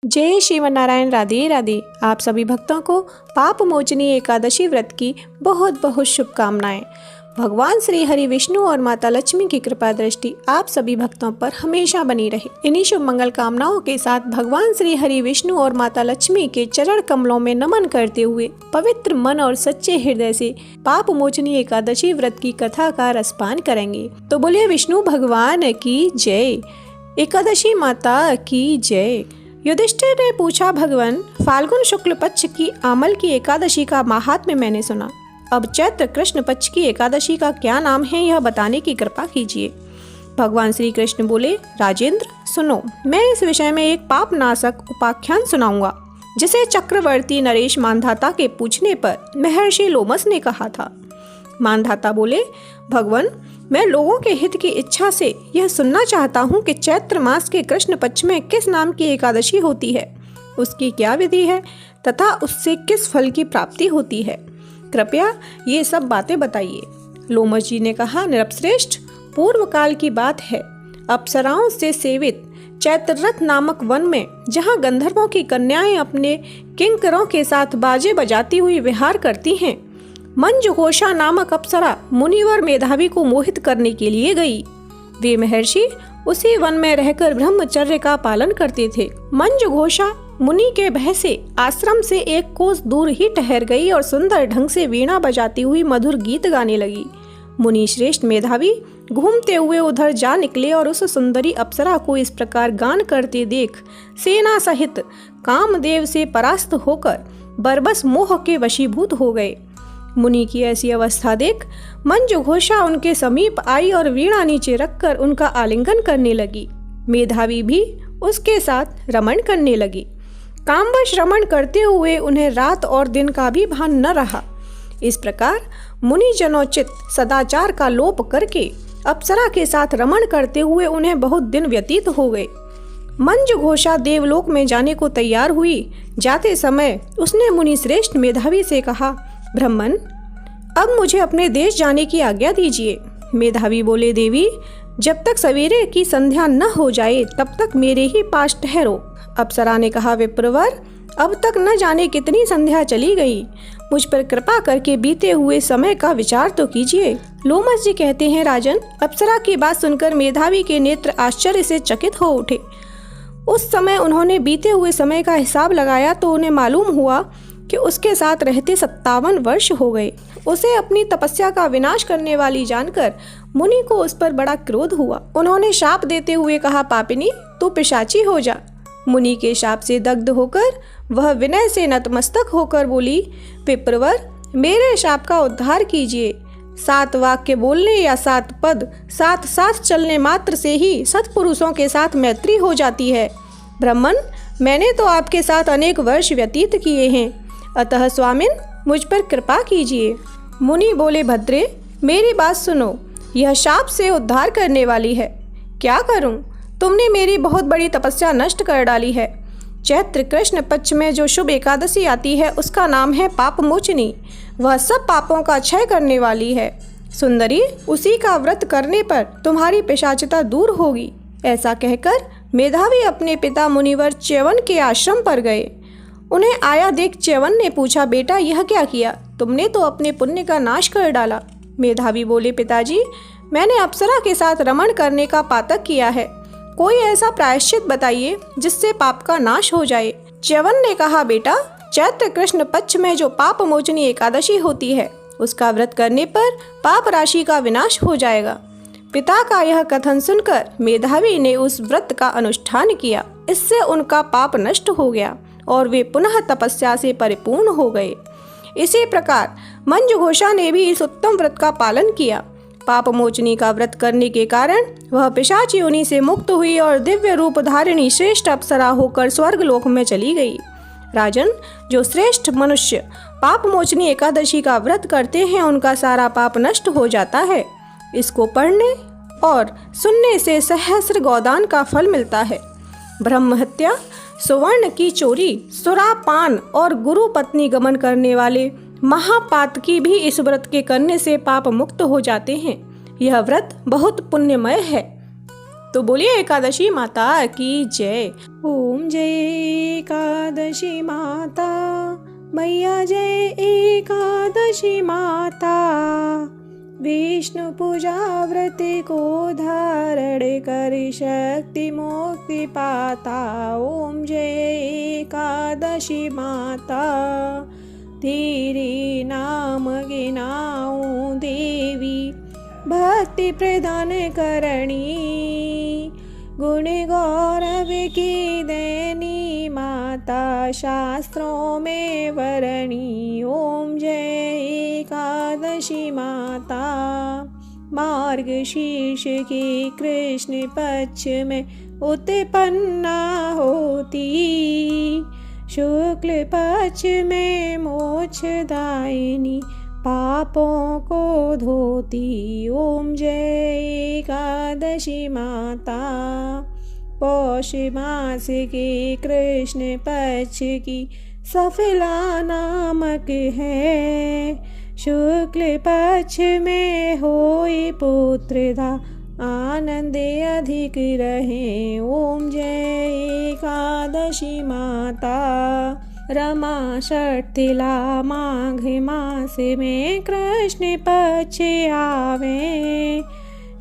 जय श्रीमन नारायण। राधे राधे। आप सभी भक्तों को पाप मोचनी एकादशी व्रत की बहुत बहुत शुभकामनाएं। भगवान श्री हरि विष्णु और माता लक्ष्मी की कृपा दृष्टि आप सभी भक्तों पर हमेशा बनी रहे। इन्हीं शुभ मंगल कामनाओं के साथ भगवान श्री हरि विष्णु और माता लक्ष्मी के चरण कमलों में नमन करते हुए पवित्र मन और सच्चे हृदय से पाप मोचनी एकादशी व्रत की कथा का रसपान करेंगे। तो बोलिए विष्णु भगवान की जय, एकादशी माता की जय। युधिष्ठिर ने पूछा, भगवान, फाल्गुन शुक्ल पक्ष की आमल की एकादशी का महात्म्य मैंने सुना। अब चैत्र कृष्ण पक्ष की एकादशी का क्या नाम है, यह बताने की कृपा कीजिए। भगवान श्री कृष्ण बोले, राजेंद्र सुनो, मैं इस विषय में एक पाप नाशक उपाख्यान सुनाऊंगा, जिसे चक्रवर्ती नरेश मानधाता के पूछने पर महर्षि लोमस ने कहा था। मानधाता बोले, भगवान, मैं लोगों के हित की इच्छा से यह सुनना चाहता हूँ कि चैत्र मास के कृष्ण पक्ष में किस नाम की एकादशी होती है, उसकी क्या विधि है तथा उससे किस फल की प्राप्ति होती है। कृपया ये सब बातें बताइए। लोमस जी ने कहा, नृपश्रेष्ठ, पूर्व काल की बात है। अप्सराओं से सेवित चैत्ररथ नामक वन में, जहाँ गंधर्वों की कन्याएं अपने किंकरों के साथ बाजे बजाती हुई विहार करती हैं, मंजुघोषा नामक अप्सरा मुनिवर मेधावी को मोहित करने के लिए गई। वे महर्षि उसी वन में रहकर ब्रह्मचर्य का पालन करते थे। मंजुघोषा मुनि के भय से आश्रम से एक कोस दूर ही ठहर गई और सुंदर ढंग से वीणा बजाती हुई मधुर गीत गाने लगी। मुनि श्रेष्ठ मेधावी घूमते हुए उधर जा निकले और उस सुंदरी अप्सरा को इस प्रकार गान करते देख सेना सहित कामदेव से परास्त होकर बरबस मोह के वशीभूत हो गए। मुनि की ऐसी अवस्था देख मंजुघोषा उनके समीप आई और वीणा नीचे रखकर उनका आलिंगन करने लगी। मेधावी भी उसके साथ रमण करने लगी। कामवश रमण करते हुए उन्हें रात और दिन का भी भान न रहा। इस प्रकार मुनि जनोचित सदाचार का लोप करके अप्सरा के साथ रमण करते हुए उन्हें बहुत दिन व्यतीत हो गए। मंजुघोषा देवलोक में जाने को तैयार हुई। जाते समय उसने मुनि श्रेष्ठ मेधावी से कहा, ब्राह्मण, अब मुझे अपने देश जाने की आज्ञा दीजिए। मेधावी बोले, देवी, जब तक सवेरे की संध्या न हो जाए तब तक मेरे ही पास ठहरो। अप्सरा ने कहा, विप्रवर, अब तक न जाने कितनी संध्या चली गई, मुझ पर कृपा करके बीते हुए समय का विचार तो कीजिए। लोमस जी कहते हैं, राजन, अप्सरा की बात सुनकर मेधावी के नेत्र आश्चर्य से चकित हो उठे। उस समय उन्होंने बीते हुए समय का हिसाब लगाया तो उन्हें मालूम हुआ कि उसके साथ रहते 57 वर्ष हो गए। उसे अपनी तपस्या का विनाश करने वाली जानकर मुनि को उस पर बड़ा क्रोध हुआ। उन्होंने शाप देते हुए कहा, पापिनी, तू पिशाची हो जा। मुनि के शाप से दग्ध होकर वह विनय से नतमस्तक होकर बोली, विप्रवर, मेरे शाप का उद्धार कीजिए। 7 वाक्य बोलने या 7 पद साथ साथ चलने मात्र से ही सत्पुरुषों के साथ मैत्री हो जाती है। ब्राह्मण, मैंने तो आपके साथ अनेक वर्ष व्यतीत किए हैं, अतः स्वामिन, मुझ पर कृपा कीजिए। मुनि बोले, भद्रे, मेरी बात सुनो, यह शाप से उद्धार करने वाली है। क्या करूं? तुमने मेरी बहुत बड़ी तपस्या नष्ट कर डाली है। चैत्र कृष्ण पक्ष में जो शुभ एकादशी आती है उसका नाम है पाप मोचनी। वह सब पापों का क्षय करने वाली है। सुंदरी, उसी का व्रत करने पर तुम्हारी पिशाचता दूर होगी। ऐसा कहकर मेधावी अपने पिता मुनिवर च्यवन के आश्रम पर गए। उन्हें आया देख च्यवन ने पूछा, बेटा, यह क्या किया? तुमने तो अपने पुण्य का नाश कर डाला। मेधावी बोले, पिताजी, मैंने अप्सरा के साथ रमण करने का पातक किया है। कोई ऐसा प्रायश्चित बताइए जिससे पाप का नाश हो जाए। च्यवन ने कहा, बेटा, चैत्र कृष्ण पक्ष में जो पाप मोचनी एकादशी होती है उसका व्रत करने पर पाप राशि का विनाश हो जाएगा। पिता का यह कथन सुनकर मेधावी ने उस व्रत का अनुष्ठान किया। इससे उनका पाप नष्ट हो गया और वे पुनः तपस्या से परिपूर्ण हो गए। इसी प्रकार मंजुघोषा ने भी इस उत्तम व्रत का पालन किया। पाप मोचनी का व्रत करने के कारण वह पिशाच योनि से मुक्त हुई और दिव्य रूप धारिणी श्रेष्ठ अप्सरा होकर स्वर्ग लोक में चली गई। राजन, जो श्रेष्ठ मनुष्य पाप मोचनी एकादशी का व्रत करते हैं उनका सारा पाप नष्ट हो जाता है। इसको पढ़ने और सुनने से सहस्र गोदान का फल मिलता है। ब्रह्म हत्या, सुवर्ण की चोरी, सुरापान और गुरु पत्नी गमन करने वाले महापातकी भी इस व्रत के करने से पाप मुक्त हो जाते हैं। यह व्रत बहुत पुण्यमय है। तो बोलिए एकादशी माता की जय। ओम जय एकादशी माता, मैया जय एकादशी माता। विष्णु पूजा व्रत को धारण कर शक्ति मुक्ति पाता। ओम जय एकादशी माता, तेरे नाम गिनाऊं देवी, भक्ति प्रदान करणी। गुण गौरव की देनी माता, शास्त्रों में वरणी। ओम जय एकादशी माता, मार्गशीर्ष के कृष्ण पक्ष में उत्पन्ना होती, शुक्ल पक्ष में मोक्षदायिनी, पापों को धोती। ओम जय एकादशी माता, पौष मास के कृष्ण पक्ष की सफला नामक है, शुक्ल पक्ष में होई पुत्रदा, आनंद अधिक रहे। ओम जय एकादशी माता, रमा षठिला माघ मास में कृष्ण पक्ष आवे,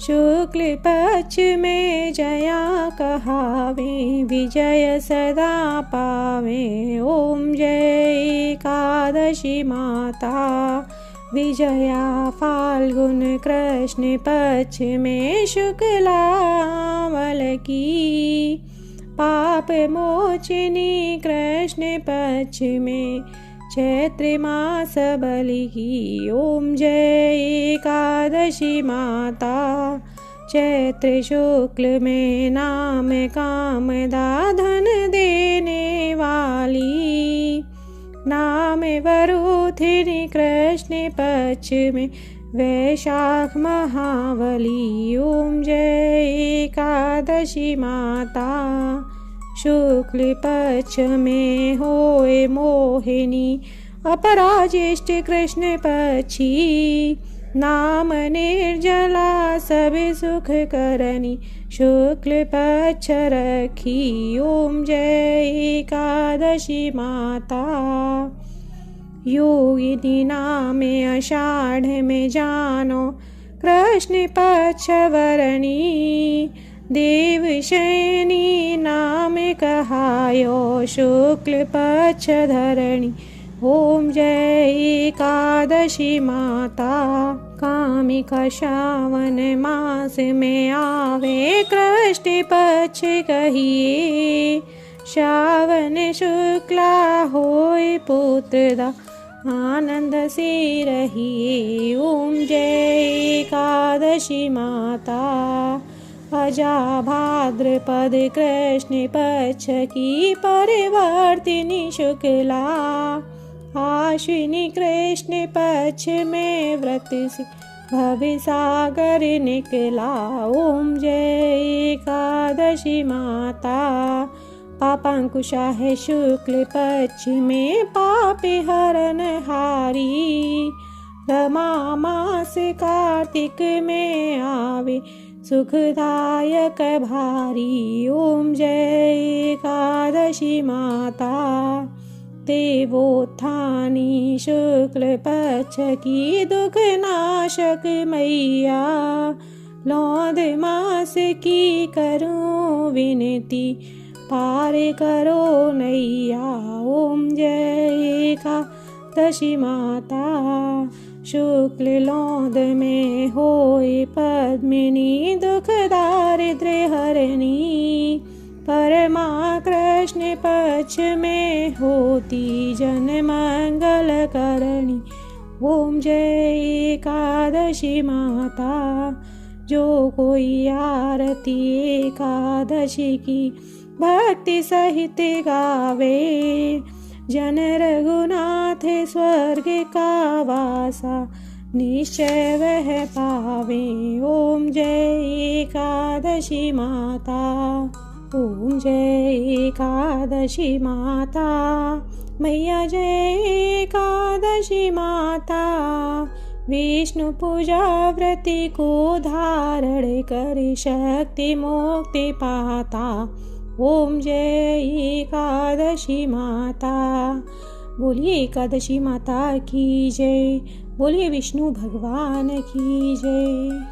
शुक्ल पक्ष में जया कहावे, विजय सदा पावे। ओम जय एकादशी माता, विजया फाल्गुन कृष्ण पक्ष में शुक्लामल की, पाप मोचनी कृष्ण पक्ष में चैत्र मास बलि की। ओम जय एकादशी माता, चैत्र शुक्ल में नाम कामदा, धन देने वाली, नाम वरुथिनी कृष्ण पक्ष में वैशाख महावली। ओम जय एकादशी माता, शुक्ल पक्ष में होए मोहिनी, अपराजिष्ट कृष्ण पक्षी, नाम निर्जला सब सुख करनी, शुक्ल पक्ष रखी। ओम जय एकादशी माता, योगिनी नाम आषाढ़ में जानो, कृष्ण पक्ष वरणी, देवशयनी नाम कहायो, शुक्ल पक्ष धरणी। ओम जय एकादशी माता, कामिका श्रावण मास में आवे, कृष्ण पक्ष कहिए, श्रावण शुक्ला होए पुत्रदा, आनंद से रहिए। ओम जय एकादशी माता, अजा भाद्रपद कृष्ण पक्ष की परिवर्तिनी शुक्ला, आश्विनी कृष्ण पक्ष में व्रत से भव सागर निकला। ओम जय एकादशी माता, पापांकुशा है शुक्ल पक्ष में, पाप हरण हारी, रमा मास कार्तिक में आवे, सुखदायक भारी। ओम जय एकादशी माता, देवोत्थानी शुक्ल पक्ष की, दुख नाशक मैया, लौद मास की करूं विनती, पार करो नैया। ओम जय एकादशी माता, शुक्ल लौद में होए पद्मिनी, दुख दारिद्र्य हरणी, परमा कृष्ण पक्ष में होती, जन मंगल करणी। ओम जय एकादशी माता, जो कोई आरती एकादशी की भक्ति सहित गावे, जन रघुनाथ स्वर्ग का वासा, निश्चय वह पावे। ओम जय एकादशी माता, ओम जय एकादशी माता, मैया जय एकादशी माता, विष्णु पूजा व्रति को धारण करे शक्ति मुक्ति पाता। ओम जय एकादशी माता। बोलिए एकादशी माता की जय। बोलिए विष्णु भगवान की जय।